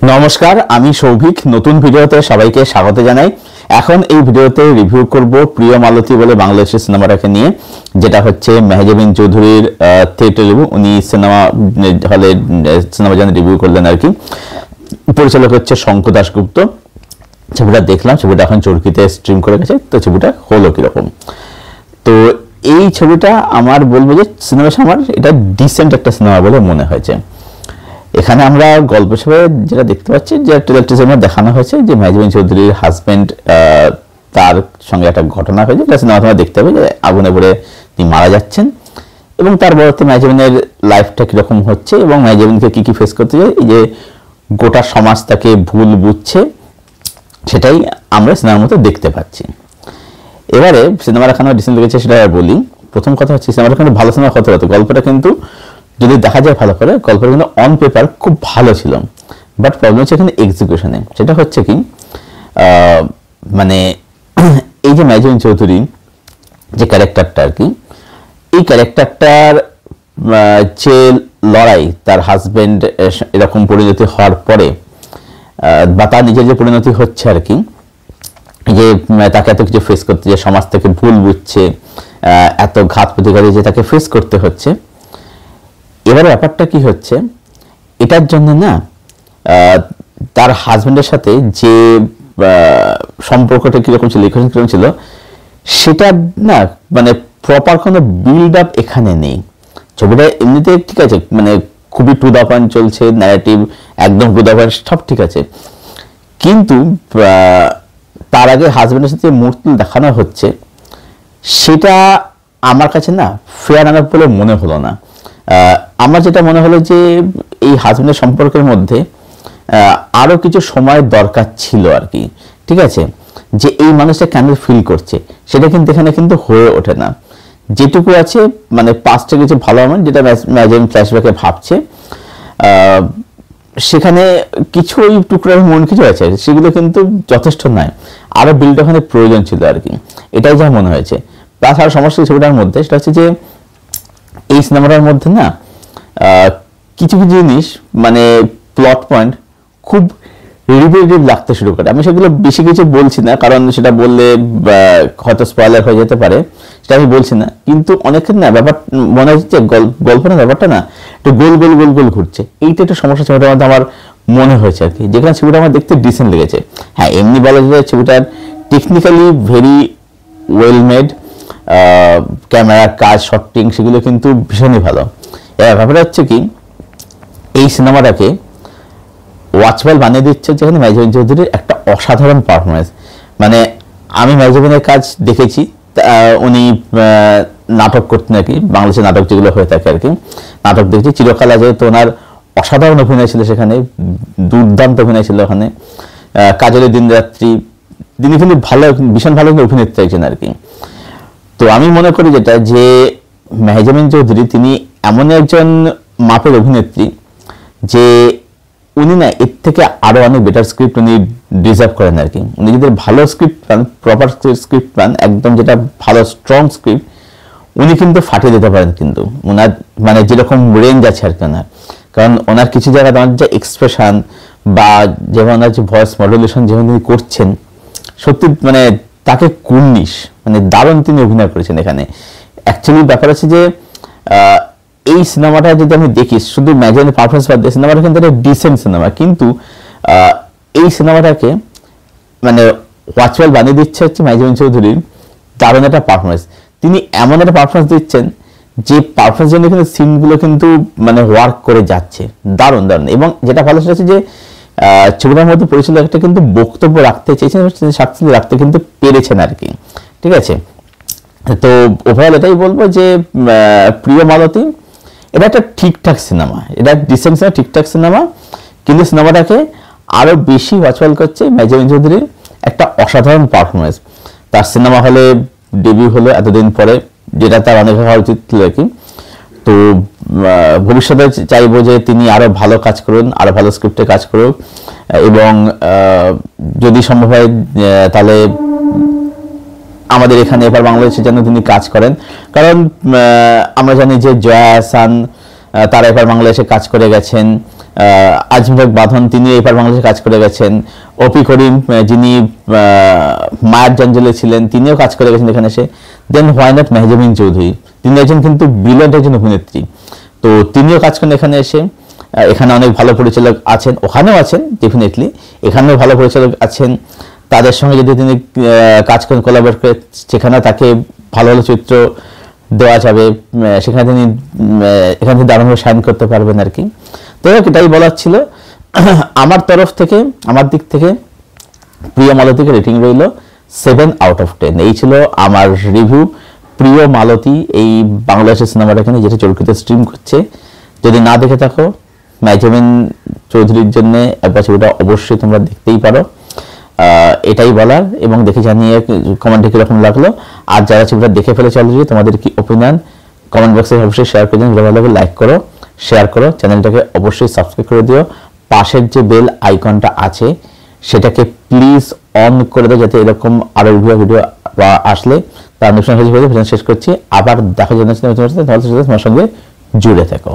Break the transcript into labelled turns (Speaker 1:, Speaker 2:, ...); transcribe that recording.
Speaker 1: নমস্কার, আমি সৌভিক। নতুন ভিডিওতে সবাইকে স্বাগত জানাই। এখন এই ভিডিওতে রিভিউ করব প্রিয় মালতী বলে বাংলাদেশের সিনেমাটাকে নিয়ে, যেটা হচ্ছে মেহজাবিন চৌধুরীর থিয়েটার রিভিউ। উনি সিনেমা হলে সিনেমা যেন রিভিউ করলেন আর কি। পরিচালক হচ্ছে শঙ্কর দাশগুপ্ত। ছবিটা দেখলাম, ছবিটা এখন চরকিতে স্ট্রিম করে গেছে। তো ছবিটা হলো কিরকম, তো এই ছবিটা আমার বলবো যে সিনেমা আমার এটা ডিসেন্ট একটা সিনেমা বলে মনে হয়েছে। এখানে আমরা গল্প হিসেবে যেটা দেখতে পাচ্ছি, যে ট্রেলার টিজারে দেখানো হয়েছে যে মেহজাবিন চৌধুরীর হাজবেন্ড, তার সঙ্গে একটা ঘটনা হয়েছে। এটা সিনেমা তোমরা দেখতে হবে যে আগুনে পড়ে তিনি মারা যাচ্ছেন, এবং তার পরবর্তী মেহজাবিনের লাইফটা কীরকম হচ্ছে এবং মেহজাবিনকে কী কী ফেস করতে যায়, এই যে গোটা সমাজ তাকে ভুল বুঝছে, সেটাই আমরা সিনেমার মতো দেখতে পাচ্ছি। এবারে সিনেমার এখানে ডিসেন্ট লেগেছে সেটা বলি। প্রথম কথা হচ্ছে সিনেমাটা কিন্তু ভালো সিনেমা হতে হতো। গল্পটা কিন্তু যদি দেখা যায় ভালো করে, গল্পটা কিন্তু অন পেপার খুব ভালো ছিল, বাট প্রবলেম হচ্ছে এখানে এক্সিকিউশনে। সেটা হচ্ছে কি, মানে এই যে মেহজাবিন চৌধুরী যে ক্যারেক্টারটা আর কি, এই ক্যারেক্টারটার যে লড়াই, তার হাজবেন্ড এরকম পরিণতি হওয়ার পরে বা তার নিজের যে পরিণতি হচ্ছে আর কি, যে তাকে এত কিছু ফেস করতে, যে সমাজ থেকে ভুল বুঝছে, এত ঘাত প্রতিঘাত যে তাকে ফেস করতে হচ্ছে। এবারে ব্যাপারটা কি হচ্ছে, এটার জন্য না তার হাজবেন্ডের সাথে যে সম্পর্কটা কিরকম ছিল, কিরকম ছিল, সেটা না মানে প্রপার কোনো বিল্ড আপ এখানে নেই। ছবিটা এমনিতে ঠিক আছে, মানে খুবই টু দা পয়েন্ট চলছে, ন্যারেটিভ একদম টু দা পয়েন্ট, সব ঠিক আছে, কিন্তু তার আগে হাজবেন্ডের সাথে মুহূর্ত দেখানো হচ্ছে, সেটা আমার কাছে না ফেয়ার আনার বলে মনে হলো না। আমার যেটা মনে হলো যে এই হাজবেন্ডের সম্পর্কের মধ্যে আরো কিছু সময় দরকার ছিল আর কি। ঠিক আছে, যে এই মানুষটা কেন ফিল করছে সেটা কিন্তু এখানে কিন্তু হয়ে ওঠে না। যেটুকু আছে মানে পাস্টে কিছু ভালো আমার, যেটা মেহজাবিন ফ্ল্যাশব্যাকে ভাবছে, সেখানে কিছু ওই টুকরার মন কিছু আছে, সেগুলো কিন্তু যথেষ্ট নয়, আরো বিল্ড ওখানে প্রয়োজন ছিল আর কি। এটাই যা মনে হয়েছে। প্লাস আর সমস্যা ছবিটার মধ্যে সেটা হচ্ছে যে এই সিনেমাটার মধ্যে না কিছু কিছু জিনিস মানে প্লট পয়েন্ট খুব রিপিটেটিভ লাগতে শুরু করে। আমি সেগুলো বেশি কিছু বলছি না, কারণ সেটা বললে হয়তো স্পয়লার হয়ে যেতে পারে, সেটা আমি বলছি না। কিন্তু অনেকের না ব্যাপার মনে হচ্ছে গল্পের ব্যাপারটা না একটু গোল গোল গোল গোল ঘুরছে। এইটা একটা সমস্যা ছবিটার মধ্যে আমার মনে হয়েছে আর কি, যেখানে ছবিটা আমার দেখতে ডিসেন্ট লেগেছে। হ্যাঁ, এমনি বলা যায় ছবিটার টেকনিক্যালি ভেরি ওয়েল মেড, ক্যামেরার কাজ, শটিং, সেগুলো কিন্তু ভীষণই ভালো। এবার ব্যাপারটা হচ্ছে কি, এই সিনেমাটাকে ওয়াচওয়েল বানিয়ে দিচ্ছে যেখানে মেহজাবিন চৌধুরীর একটা অসাধারণ পারফরমেন্স। মানে আমি মেহজাবিনের কাজ দেখেছি, উনি নাটক করতেন আর কি, বাংলাদেশের নাটক যেগুলো হয়ে থাকে আর কি, নাটক দেখছি। চিরকাল যেহেতু ওনার অসাধারণ অভিনয় ছিল, সেখানে দুর্দান্ত অভিনয় ছিল ওখানে। কাজলের দিন রাত্রি, তিনি কিন্তু ভালো, ভীষণ ভালো অভিনেত্রী একজন আর কি। তো আমি মনে করি যেটা, যে মেহজাবিন চৌধুরী তিনি এমন একজন মাপের অভিনেত্রী যে উনি না এর থেকে আরো অনেক বেটার স্ক্রিপ্ট উনি ডিজার্ভ করেন আর কি। উনি যদি ভালো স্ক্রিপ্ট পান, প্রপার স্ক্রিপ্ট পান, একদম যেটা ভালো স্ট্রং স্ক্রিপ্ট, উনি কিন্তু ফাটিয়ে দিতে পারেন। কিন্তু ওনার মানে যেরকম রেঞ্জ আছে আর কি ওনার, কারণ ওনার কিছু জায়গায় ওনার যে এক্সপ্রেশন বা যেমন ওনার যে ভয়েস মডুলেশন যেমন তিনি করছেন, সত্যি মানে তাকে কুর্নিশ, মানে দারুণ তিনি অভিনয় করেছেন এখানে। অ্যাকচুয়ালি ব্যাপার আছে যে এই সিনেমাটা যদি আমি দেখি, শুধু মেহজাবিনের পারফরমেন্স বাদ দিয়ে সিনেমাটা কিন্তু একটা ডিসেন্ট সিনেমা, কিন্তু এই সিনেমাটাকে মানে ওয়াচওয়েল বানিয়ে দিচ্ছে হচ্ছে মেহজাবিন চৌধুরীর দারুণ একটা পারফরমেন্স। তিনি এমন একটা পারফরমেন্স দিচ্ছেন যে পারফরমেন্স জন্য কিন্তু সিনগুলো কিন্তু মানে ওয়ার্ক করে যাচ্ছে দারুণ দারুণ। এবং যেটা ভালো সেটা হচ্ছে যে ছবিটার মধ্যে পরিচালক একটা কিন্তু বক্তব্য রাখতে চেয়েছেন, সাকসেসফুল রাখতে কিন্তু পেরেছেন আর কি। ঠিক আছে, তো ওভারঅল এটাই বলবো যে প্রিয় মালতী এটা একটা ঠিকঠাক সিনেমা, এটা ডিসেন্ট সিনেমা, ঠিকঠাক সিনেমা, কিন্তু সিনেমাটাকে আরো বেশি ওয়াচওয়েল করছে মেহজাবিন চৌধুরীর একটা অসাধারণ পারফরমেন্স। তার সিনেমা হলে ডেবিউ হলো এতদিন পরে, যেটা তার অনেক হওয়া উচিত ছিল আর কি। তো ভবিষ্যতে চাইবো যে তিনি আরো ভালো কাজ করুন, আরো ভালো স্ক্রিপ্টে কাজ করুক, এবং যদি সম্ভব হয় তাহলে আমাদের এখানে এবার বাংলাদেশে যেন তিনি কাজ করেন। কারণ আমরা জানি যে জয়া আহসান তারা এপার বাংলাদেশে কাজ করে গেছেন। আজমল বাঁধন তিনি এপার বাংলাদেশে কাজ করে গেছেন। ওপি করিম যিনি মায়ার জঞ্জালে ছিলেন তিনিও কাজ করে গেছেন এখানে এসে। Then why not Mehjabin Chowdhury, তিনি একজন কিন্তু ব্রিলিয়ান্ট একজন অভিনেত্রী, তো তিনিও কাজ করেন এখানে এসে। এখানে অনেক ভালো পরিচালক আছেন, ওখানেও আছেন ডেফিনেটলি, এখানেও ভালো পরিচালক আছেন। তাদের সঙ্গে যদি তিনি কাজ করেন, কোলাবরেট করে, সেখানে তাকে ভালো ভালো চরিত্র দেওয়া যাবে, সেখানে তিনি এখানে তিনি দারুণভাবে শাইন করতে পারবেন আর কি। তো এটাই বলার ছিল আমার তরফ থেকে, আমার দিক থেকে প্রিয় মালতীকে রেটিং রইল 7/10। এই ছিল আমার রিভিউ প্রিয় মালতী, এই বাংলাদেশের সিনেমাটা এখানে যেটা চরকিতে স্ট্রিম করছে। যদি না দেখে থাকো, মেহজাবিন চৌধুরীর জন্য একবার ছবিটা অবশ্যই তোমরা দেখতেই পারো, এটাই বলার। এবং দেখে জানিয়ে কমেন্টে কিরকম লাগলো, আর যারা ছবিটা দেখে ফেলেছে অলরেডি তোমাদের কি ওপিনিয়ন কমেন্ট বক্সে অবশ্যই শেয়ার করে দিন। ভালো লাগলে লাইক করো, শেয়ার করো, চ্যানেলটাকে অবশ্যই সাবস্ক্রাইব করে দিও। পাশের যে বেল আইকনটা আছে সেটাকে প্লিজ অন করে দাও, যাতে এরকম আরো ভিডিও আসলে তার নোটিফিকেশন শেষ করছি। আবার দেখা যাচ্ছে তোমার সঙ্গে জুড়ে থেকো।